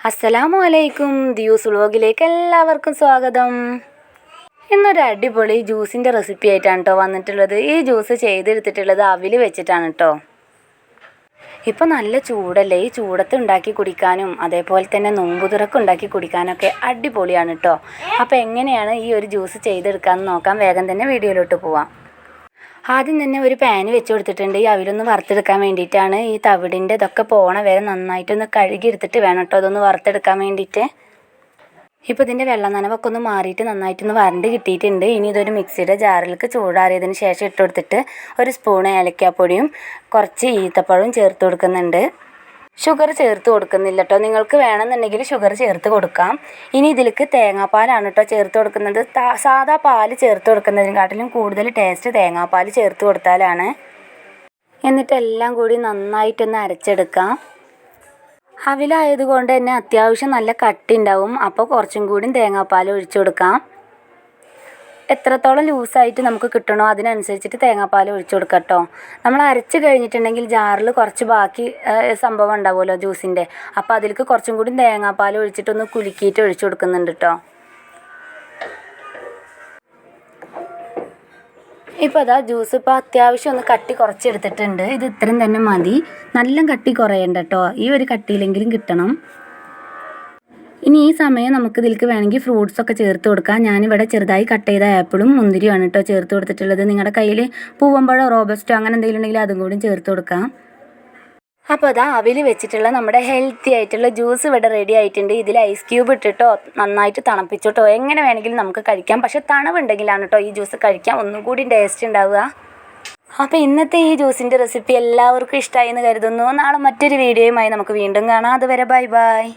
അസ്സലാമു അലൈക്കും. ദിയൂസ് വ്ലോഗിലേക്ക് എല്ലാവർക്കും സ്വാഗതം. ഇന്നൊരു അടിപൊളി ജ്യൂസിൻ്റെ റെസിപ്പി ആയിട്ടാണ് കേട്ടോ വന്നിട്ടുള്ളത്. ഈ ജ്യൂസ് ചെയ്തെടുത്തിട്ടുള്ളത് അവിൽ വെച്ചിട്ടാണ് കേട്ടോ. ഇപ്പോൾ നല്ല ചൂടല്ലേ, ഈ ചൂടത്ത് ഉണ്ടാക്കി കുടിക്കാനും അതേപോലെ തന്നെ നോമ്പുതുറക്ക് ഉണ്ടാക്കി കുടിക്കാനൊക്കെ അടിപൊളിയാണ് കേട്ടോ. അപ്പോൾ എങ്ങനെയാണ് ഈ ഒരു ജ്യൂസ് ചെയ്തെടുക്കാമെന്ന് നോക്കാം. വേഗം തന്നെ വീഡിയോയിലോട്ട് പോവാം. ആദ്യം തന്നെ ഒരു പാന് വെച്ച് കൊടുത്തിട്ടുണ്ട്. ഈ അവിലൊന്ന് വറുത്തെടുക്കാൻ വേണ്ടിയിട്ടാണ്. ഈ തവിടിൻ്റെ ഇതൊക്കെ പോണ വരെ നന്നായിട്ടൊന്ന് കഴുകി എടുത്തിട്ട് വേണം കേട്ടോ അതൊന്ന് വറുത്തെടുക്കാൻ വേണ്ടിയിട്ട്. ഇപ്പോൾ ഇതിൻ്റെ വെള്ളം നനവൊക്കെ ഒന്ന് മാറിയിട്ട് നന്നായിട്ടൊന്ന് വരണ്ട് കിട്ടിയിട്ടുണ്ട്. ഇനി ഇതൊരു മിക്സിയുടെ ജാറിലേക്ക് ചൂടാറിയതിന് ശേഷം ഇട്ട് കൊടുത്തിട്ട് ഒരു സ്പൂൺ ഏലക്കാപ്പൊടിയും കുറച്ച് ഈത്തപ്പഴവും ചേർത്ത് കൊടുക്കുന്നുണ്ട്. ഷുഗർ ചേർത്ത് കൊടുക്കുന്നില്ല കേട്ടോ. നിങ്ങൾക്ക് വേണമെന്നുണ്ടെങ്കിൽ ഷുഗർ ചേർത്ത് കൊടുക്കാം. ഇനി ഇതിലേക്ക് തേങ്ങാപ്പാലാണ് കേട്ടോ ചേർത്ത് കൊടുക്കുന്നത്. സാധാ പാൽ ചേർത്ത് കൊടുക്കുന്നതിനെക്കാട്ടിലും കൂടുതൽ ടേസ്റ്റ് തേങ്ങാപ്പാൽ ചേർത്ത് കൊടുത്താലാണ്. എന്നിട്ട് എല്ലാം കൂടി നന്നായിട്ടൊന്ന് അരച്ചെടുക്കാം. അവിലായതുകൊണ്ട് തന്നെ അത്യാവശ്യം നല്ല കട്ടി ഉണ്ടാവും. അപ്പോൾ കുറച്ചും കൂടി തേങ്ങാപ്പാൽ ഒഴിച്ചു കൊടുക്കാം. എത്രത്തോളം ലൂസായിട്ട് നമുക്ക് കിട്ടണോ അതിനനുസരിച്ചിട്ട് തേങ്ങാപ്പാൽ ഒഴിച്ചു കൊടുക്കാം കേട്ടോ. നമ്മൾ അരച്ച് കഴിഞ്ഞിട്ടുണ്ടെങ്കിൽ ജാറിൽ കുറച്ച് ബാക്കി സംഭവം ഉണ്ടാവുമല്ലോ ജ്യൂസിൻ്റെ. അപ്പോൾ അതിലേക്ക് കുറച്ചും കൂടി തേങ്ങാപ്പാൽ ഒഴിച്ചിട്ടൊന്ന് കുലുക്കിയിട്ട് ഒഴിച്ചു കൊടുക്കുന്നുണ്ട് കേട്ടോ. ഇപ്പോൾ അതാ ജ്യൂസ് ഇപ്പോൾ അത്യാവശ്യം ഒന്ന് കട്ടി കുറച്ചെടുത്തിട്ടുണ്ട്. ഇത് ഇത്രയും തന്നെ മതി. നല്ല കട്ടി കുറയണ്ട കേട്ടോ. ഈ ഒരു കട്ടിയിലെങ്കിലും കിട്ടണം. ഇനി ഈ സമയം നമുക്ക് ഇതിലേക്ക് വേണമെങ്കിൽ ഫ്രൂട്ട്സൊക്കെ ചേർത്ത് കൊടുക്കാം. ഞാനിവിടെ ചെറുതായി കട്ട് ചെയ്ത ആപ്പിളും മുന്തിരിയുമാണ് കേട്ടോ ചേർത്ത് കൊടുത്തിട്ടുള്ളത്. നിങ്ങളുടെ കയ്യിൽ പൂവമ്പഴോ റോബസ്റ്റോ അങ്ങനെ എന്തെങ്കിലും ഉണ്ടെങ്കിൽ അതും കൂടി ചേർത്ത് കൊടുക്കാം. അപ്പോൾ അതാ അവിൽ വെച്ചിട്ടുള്ള നമ്മുടെ ഹെൽത്തി ആയിട്ടുള്ള ജ്യൂസ് ഇവിടെ റെഡി ആയിട്ടുണ്ട്. ഇതിൽ ഐസ് ക്യൂബ് ഇട്ടിട്ടോ നന്നായിട്ട് തണുപ്പിച്ചിട്ടോ എങ്ങനെ വേണമെങ്കിലും നമുക്ക് കഴിക്കാം. പക്ഷേ തണവുണ്ടെങ്കിലാണ് കേട്ടോ ഈ ജ്യൂസ് കഴിക്കാൻ ഒന്നും കൂടി ടേസ്റ്റ് ഉണ്ടാവുക. അപ്പോൾ ഇന്നത്തെ ഈ ജ്യൂസിൻ്റെ റെസിപ്പി എല്ലാവർക്കും ഇഷ്ടമായി എന്ന് കരുതുന്നു. നാളെ മറ്റൊരു വീഡിയോയുമായി നമുക്ക് വീണ്ടും കാണാം. അതുവരെ ബൈ ബൈ.